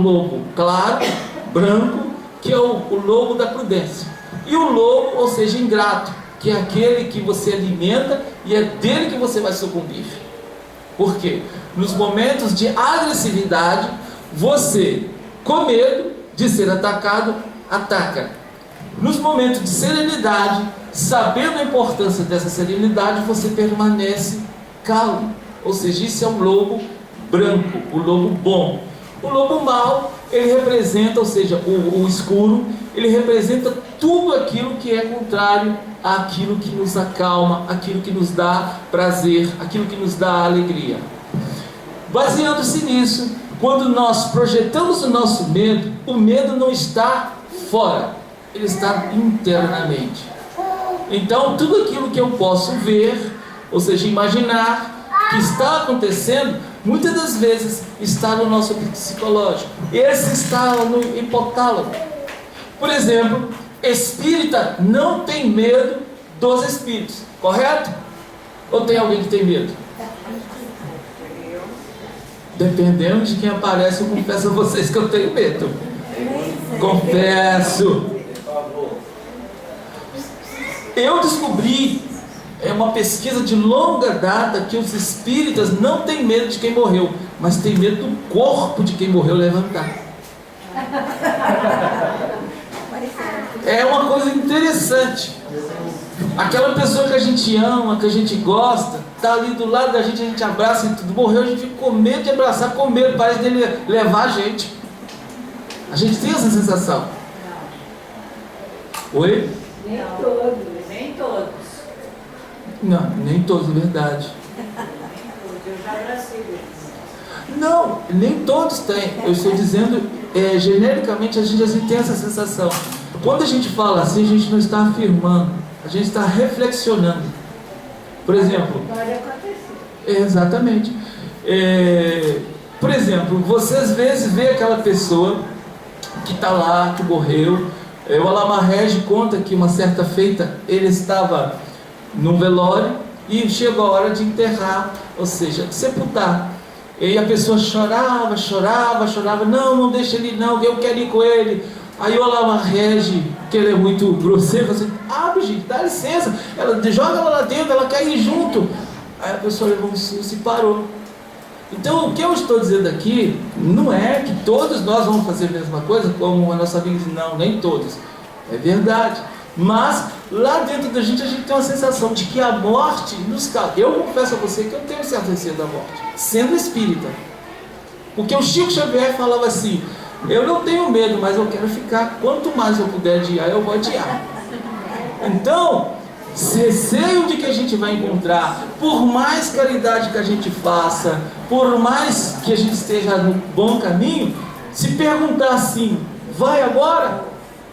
lobo claro, branco, que é o lobo da prudência. E o lobo, ou seja, ingrato, que é aquele que você alimenta e é dele que você vai sucumbir. Por quê? Nos momentos de agressividade, você, com medo de ser atacado, ataca. Nos momentos de serenidade, sabendo a importância dessa serenidade, você permanece calmo. Ou seja, isso é o lobo branco, o lobo bom. O lobo mau, ele representa, ou seja, o escuro, ele representa tudo aquilo que é contrário àquilo que nos acalma, aquilo que nos dá prazer, aquilo que nos dá alegria. Baseando-se nisso, quando nós projetamos o nosso medo, o medo não está fora, ele está internamente. Então, tudo aquilo que eu posso ver, Ou seja, imaginar que está acontecendo, muitas das vezes está no nosso psicológico. Esse está no hipotálamo. Por exemplo, espírita não tem medo dos espíritos, correto? Ou tem alguém que tem medo? Dependendo de quem aparece, eu confesso a vocês que eu tenho medo. Confesso. Eu descobri, é uma pesquisa de longa data, que os espíritas não têm medo de quem morreu, mas têm medo do corpo de quem morreu levantar. É uma coisa interessante. Aquela pessoa que a gente ama, que a gente gosta, está ali do lado da gente, a gente abraça e tudo. Morreu, a gente fica com medo de abraçar, com medo, parece dele levar a gente. A gente tem essa sensação. Oi? Nem todos. Nem todos. Não, nem todos, é verdade. Eu já abracei eles. Não, nem todos têm. Eu estou dizendo, genericamente, a gente tem essa sensação. Quando a gente fala assim, a gente não está afirmando, a gente está reflexionando. Por exemplo, Pode acontecer. exatamente. Por exemplo, você às vezes vê aquela pessoa que está lá, que morreu. O Alamar Regi conta que uma certa feita ele estava num velório e chegou a hora de enterrar, ou seja, sepultar. E a pessoa chorava, não deixa ele não, eu quero ir com ele. Aí o Alamar Regi, que ele é muito grosseiro, falou assim: gente, dá licença, joga ela lá dentro, ela quer ir junto. Aí a pessoa levou um susto e parou. Então o que eu estou dizendo aqui não é que todos nós vamos fazer a mesma coisa, como a nossa amiga diz, não, nem todos. É verdade. Mas lá dentro da gente a gente tem uma sensação de que a morte nos causa. Eu confesso a você que eu tenho certo receio da morte, sendo espírita. Porque o Chico Xavier falava assim: eu não tenho medo, mas eu quero ficar. Quanto mais eu puder adiar, eu vou adiar. Então, receio de que a gente vai encontrar, por mais caridade que a gente faça, por mais que a gente esteja no bom caminho, se perguntar assim: vai agora?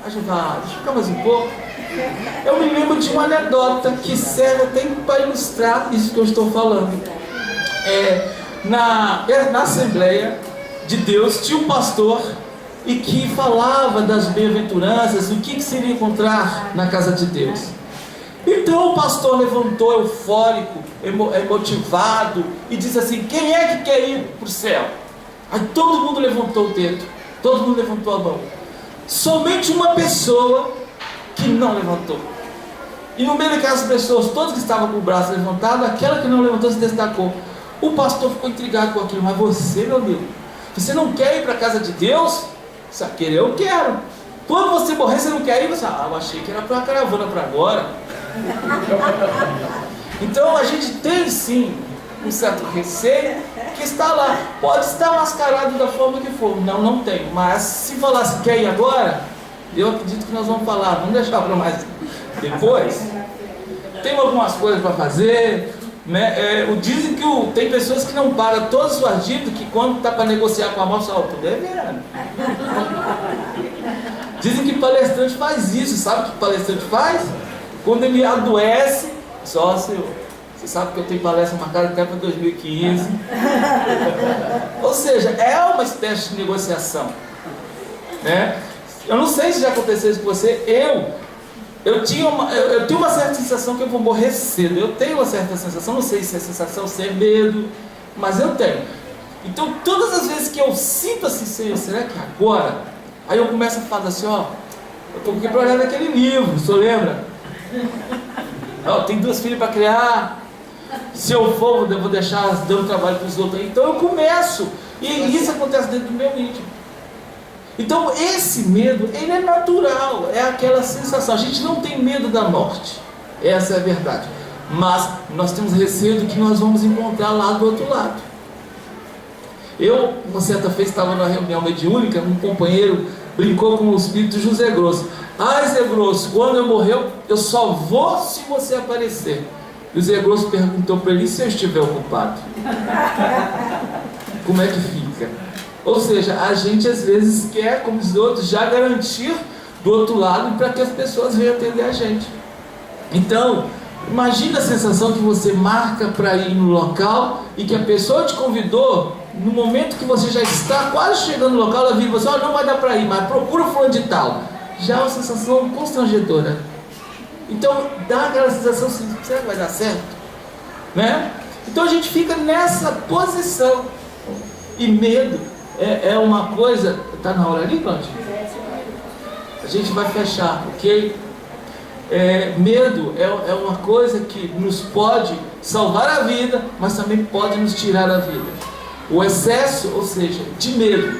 A gente vai, deixa eu ficar mais um pouco. Eu me lembro de uma anedota que serve até para ilustrar isso que eu estou falando. Na Assembleia de Deus tinha um pastor e que falava das bem-aventuranças, o que seria encontrar na casa de Deus. Então o pastor levantou eufórico, emotivado, e disse assim: quem é que quer ir para o céu? Aí todo mundo levantou o dedo, todo mundo levantou a mão. Somente uma pessoa que não levantou. E no meio daquelas pessoas, todos que estavam com o braço levantado, aquela que não levantou se destacou. O pastor ficou intrigado com aquilo: mas você, meu amigo, você não quer ir para a casa de Deus? Você vai querer? Eu quero. Quando você morrer, você não quer ir? Você, eu achei que era para a caravana para agora. Então a gente tem sim um certo receio que está lá. Pode estar mascarado da forma que for. Não tem. Mas se falasse quer ir agora, eu acredito que nós vamos falar. Vamos deixar para mais depois. Tem algumas coisas para fazer, né? Dizem que tem pessoas que não pagam todas as suas dívidas, que quando está para negociar com a moça, eu estou devendo. Dizem que palestrante faz isso. Sabe o que palestrante faz? Quando ele adoece, sócio, você sabe que eu tenho palestra marcada até para 2015. Ou seja, é uma espécie de negociação, né? Eu não sei se já aconteceu isso com você. Eu tenho uma certa sensação que eu vou morrer cedo. Eu tenho uma certa sensação, não sei se é sensação, se é medo, mas eu tenho. Então todas as vezes que eu sinto assim, será que agora? Aí eu começo a falar assim: eu estou aqui para olhar naquele livro, o senhor lembra? Tem 2 filhos para criar. Se eu for, eu vou deixar dando trabalho para os outros. Então eu começo, e isso acontece dentro do meu íntimo. Então esse medo, ele é natural, é aquela sensação. A gente não tem medo da morte, essa é a verdade, mas nós temos receio do que nós vamos encontrar lá do outro lado. Eu, uma certa vez, estava numa reunião mediúnica, um companheiro brincou com o espírito José Grosso: Zé Grosso, quando eu morrer, eu só vou se você aparecer. E o Zé Grosso perguntou para ele: e se eu estiver ocupado? Como é que fica? Ou seja, a gente às vezes quer, como os outros, já garantir do outro lado para que as pessoas venham atender a gente. Então, Imagina a sensação que você marca para ir no local e que a pessoa te convidou, no momento que você já está quase chegando no local, ela vira e você, não vai dar para ir, mas procura o fulano de tal. Já é uma sensação constrangedora. Então dá aquela sensação assim, será que vai dar certo? Né? Então a gente fica nessa posição. E medo é uma coisa... Está na hora ali, Cláudio? A gente vai fechar, ok? Medo é uma coisa que nos pode salvar a vida, mas também pode nos tirar a vida. O excesso, ou seja, de medo,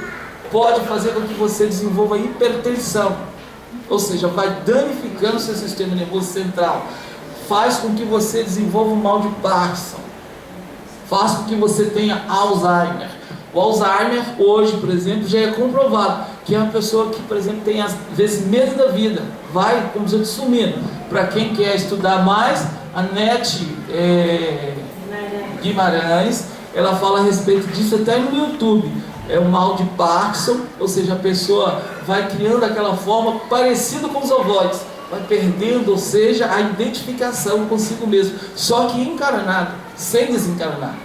pode fazer com que você desenvolva hipertensão, ou seja, vai danificando o seu sistema nervoso central, faz com que você desenvolva o mal de Parkinson, faz com que você tenha Alzheimer. O Alzheimer hoje, por exemplo, já é comprovado que é uma pessoa que, por exemplo, tem às vezes medo da vida, vai, como eu disse, sumindo. Para quem quer estudar mais, a Nete Guimarães, ela fala a respeito disso até no YouTube. É o mal de Parkinson, ou seja, a pessoa vai criando aquela forma parecida com os ovoides, vai perdendo, ou seja, a identificação consigo mesmo, só que encarnado, sem desencarnar.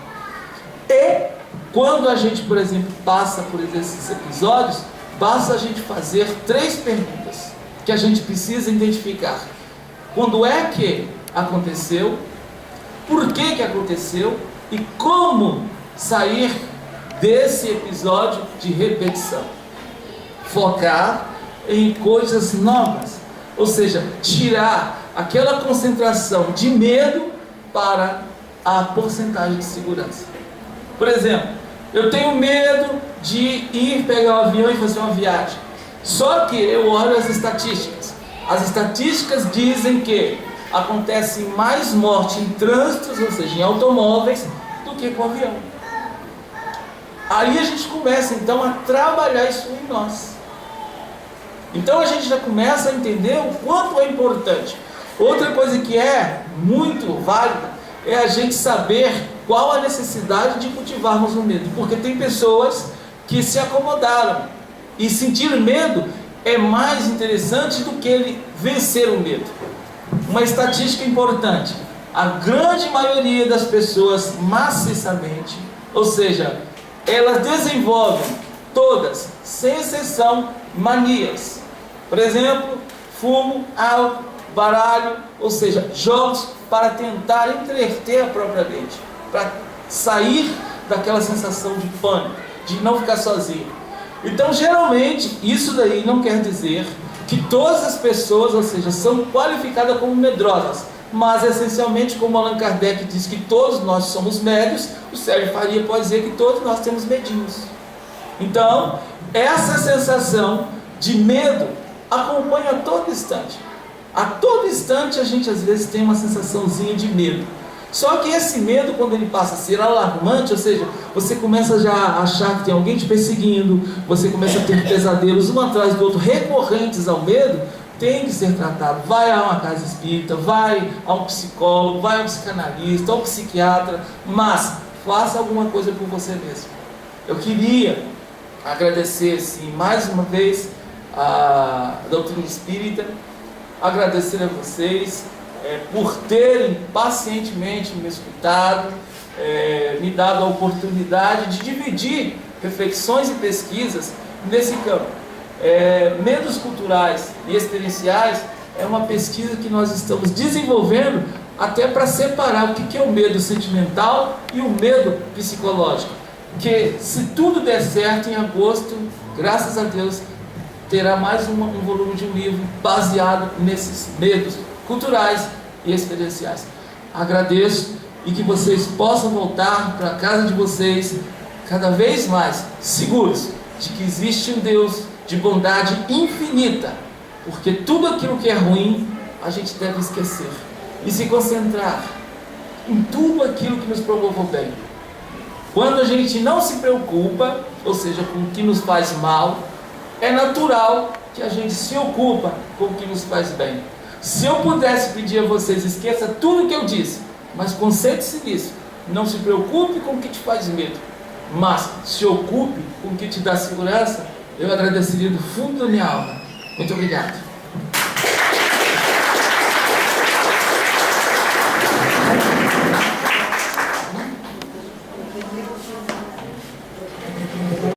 E quando a gente, por exemplo, passa por esses episódios, basta a gente fazer 3 perguntas que a gente precisa identificar. Quando é que aconteceu, por que aconteceu e como sair desse episódio de repetição. Focar em coisas novas, ou seja, tirar aquela concentração de medo para a porcentagem de segurança. Por exemplo, eu tenho medo de ir pegar o avião e fazer uma viagem. Só que eu olho as estatísticas. As estatísticas dizem que acontece mais morte em trânsitos, ou seja, em automóveis, do que com avião. Aí a gente começa então a trabalhar isso em nós. Então a gente já começa a entender o quanto é importante. Outra coisa que é muito válida é a gente saber qual a necessidade de cultivarmos o medo. Porque tem pessoas que se acomodaram. E sentir medo é mais interessante do que ele vencer o medo. Uma estatística importante: a grande maioria das pessoas maciçamente, ou seja, elas desenvolvem todas, sem exceção, manias. Por exemplo, fumo, álcool, baralho, ou seja, jogos para tentar entreter a própria mente, para sair daquela sensação de pânico, de não ficar sozinho. Então, geralmente, isso daí não quer dizer que todas as pessoas, ou seja, são qualificadas como medrosas, mas essencialmente, como Allan Kardec diz que todos nós somos médios, o Sérgio Faria pode dizer que todos nós temos medinhos. Então, essa sensação de medo acompanha a todo instante. A todo instante a gente às vezes tem uma sensaçãozinha de medo. Só que esse medo, quando ele passa a ser alarmante, ou seja, você começa já a achar que tem alguém te perseguindo, você começa a ter pesadelos um atrás do outro, recorrentes ao medo, tem que ser tratado. Vai a uma casa espírita, vai a um psicólogo, vai a um psicanalista, a um psiquiatra, mas faça alguma coisa por você mesmo. Eu queria agradecer, sim, mais uma vez a doutrina espírita, agradecer a vocês por terem pacientemente me escutado, me dado a oportunidade de dividir reflexões e pesquisas nesse campo. Medos culturais e experienciais é uma pesquisa que nós estamos desenvolvendo até para separar o que é o medo sentimental e o medo psicológico. Que se tudo der certo, em agosto, graças a Deus, terá mais um volume de um livro baseado nesses medos culturais e experienciais. Agradeço e que vocês possam voltar para a casa de vocês cada vez mais seguros de que existe um Deus de bondade infinita, porque tudo aquilo que é ruim a gente deve esquecer e se concentrar em tudo aquilo que nos provocou bem. Quando a gente não se preocupa, ou seja, com o que nos faz mal, é natural que a gente se ocupa com o que nos faz bem. Se eu pudesse pedir a vocês, esqueça tudo o que eu disse, mas concentre-se nisso. Não se preocupe com o que te faz medo, mas se ocupe com o que te dá segurança. Eu agradeceria do fundo da minha alma. Muito obrigado.